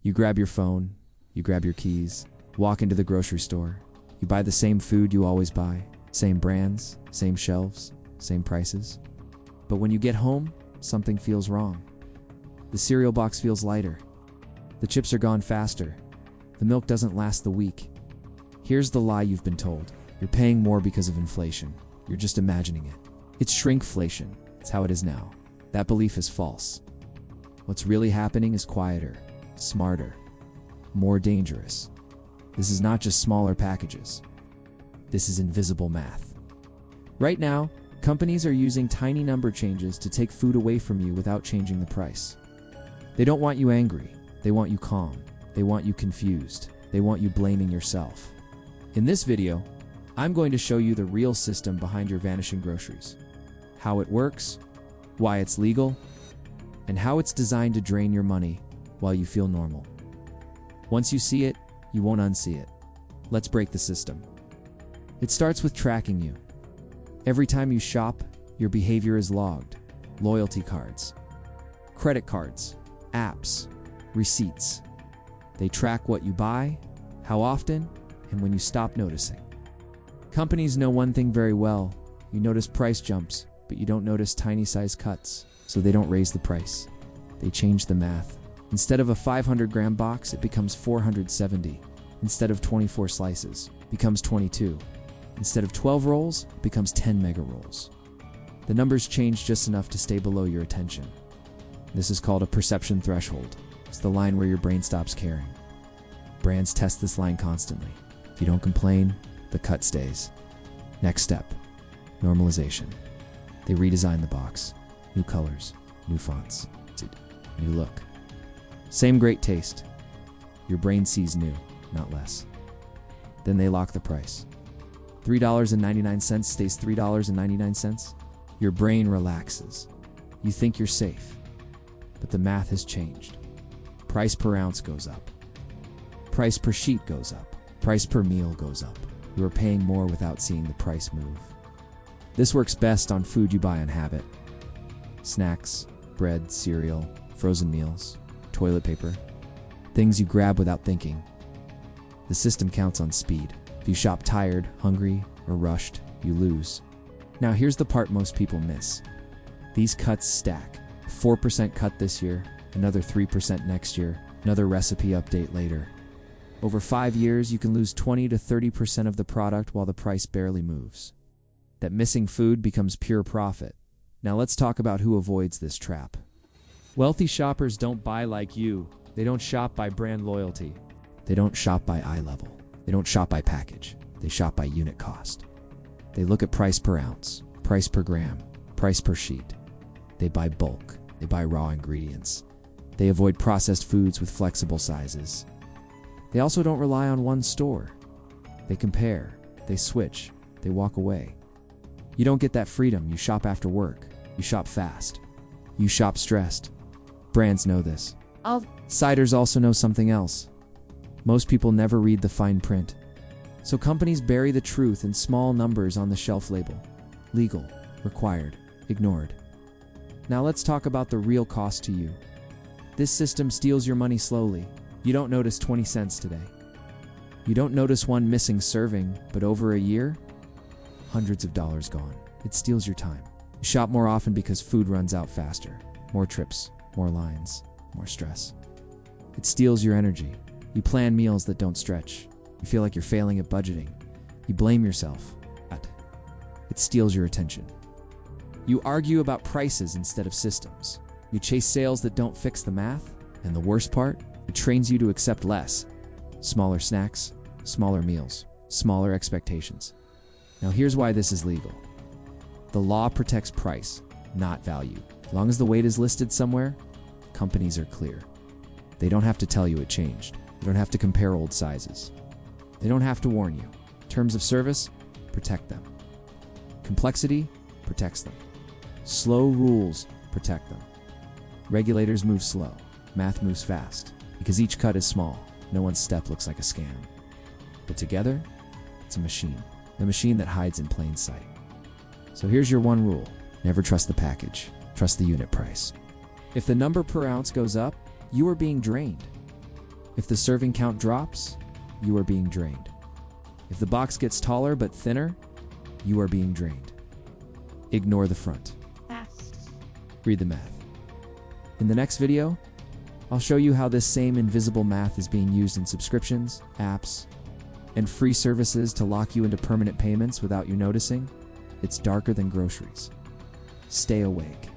You grab your phone, you grab your keys, walk into the grocery store. You buy the same food you always buy, same brands, same shelves, same prices. But when you get home, something feels wrong. The cereal box feels lighter. The chips are gone faster. The milk doesn't last the week. Here's the lie you've been told. You're paying more because of inflation. You're just imagining it. It's shrinkflation. It's how it is now. That belief is false. What's really happening is quieter, smarter, more dangerous. This is not just smaller packages. This is invisible math. Right now, companies are using tiny number changes to take food away from you without changing the price. They don't want you angry. They want you calm. They want you confused. They want you blaming yourself. In this video, I'm going to show you the real system behind your vanishing groceries, how it works, why it's legal, and how it's designed to drain your money while you feel normal. Once you see it, you won't unsee it. Let's break the system. It starts with tracking you. Every time you shop, your behavior is logged. Loyalty cards, credit cards, apps, receipts. They track what you buy, how often, and when you stop noticing. Companies know one thing very well. You notice price jumps, but you don't notice tiny size cuts, so they don't raise the price. They change the math. Instead of a 500-gram box, it becomes 470. Instead of 24 slices, it becomes 22. Instead of 12 rolls, it becomes 10 mega rolls. The numbers change just enough to stay below your attention. This is called a perception threshold. It's the line where your brain stops caring. Brands test this line constantly. If you don't complain, the cut stays. Next step, normalization. They redesign the box. New colors, new fonts, new look. Same great taste. Your brain sees new, not less. Then they lock the price. $3.99 stays $3.99. Your brain relaxes. You think you're safe. But the math has changed. Price per ounce goes up. Price per sheet goes up. Price per meal goes up. You are paying more without seeing the price move. This works best on food you buy on habit. Snacks, bread, cereal, frozen meals, toilet paper. Things you grab without thinking. The system counts on speed. If you shop tired, hungry, or rushed, you lose. Now here's the part most people miss. These cuts stack. 4% cut this year, another 3% next year, another recipe update later. Over 5 years, you can lose 20 to 30% of the product while the price barely moves. That missing food becomes pure profit. Now let's talk about who avoids this trap. Wealthy shoppers don't buy like you. They don't shop by brand loyalty. They don't shop by eye level. They don't shop by package. They shop by unit cost. They look at price per ounce, price per gram, price per sheet. They buy bulk. They buy raw ingredients. They avoid processed foods with flexible sizes. They also don't rely on one store. They compare. They switch. They walk away. You don't get that freedom. You shop after work. You shop fast. You shop stressed. Brands know this. Outsiders also know something else. Most people never read the fine print. So companies bury the truth in small numbers on the shelf label. Legal, required, ignored. Now let's talk about the real cost to you. This system steals your money slowly. You don't notice 20 cents today. You don't notice one missing serving, but over a year, hundreds of dollars gone. It steals your time. You shop more often because food runs out faster. More trips, more lines, more stress. It steals your energy. You plan meals that don't stretch. You feel like you're failing at budgeting. You blame yourself. It steals your attention. You argue about prices instead of systems. You chase sales that don't fix the math. And the worst part, it trains you to accept less. Smaller snacks, smaller meals, smaller expectations. Now here's why this is legal. The law protects price, not value. As long as the weight is listed somewhere, companies are clear. They don't have to tell you it changed. They don't have to compare old sizes. They don't have to warn you. Terms of service, protect them. Complexity, protects them. Slow rules, protect them. Regulators move slow. Math moves fast. Because each cut is small, no one's step looks like a scam. But together, it's a machine that hides in plain sight. So here's your one rule. Never trust the package. Trust the unit price. If the number per ounce goes up, you are being drained. If the serving count drops, you are being drained. If the box gets taller but thinner, you are being drained. Ignore the front. Read the math. In the next video, I'll show you how this same invisible math is being used in subscriptions, apps, and free services to lock you into permanent payments without you noticing. It's darker than groceries. Stay awake.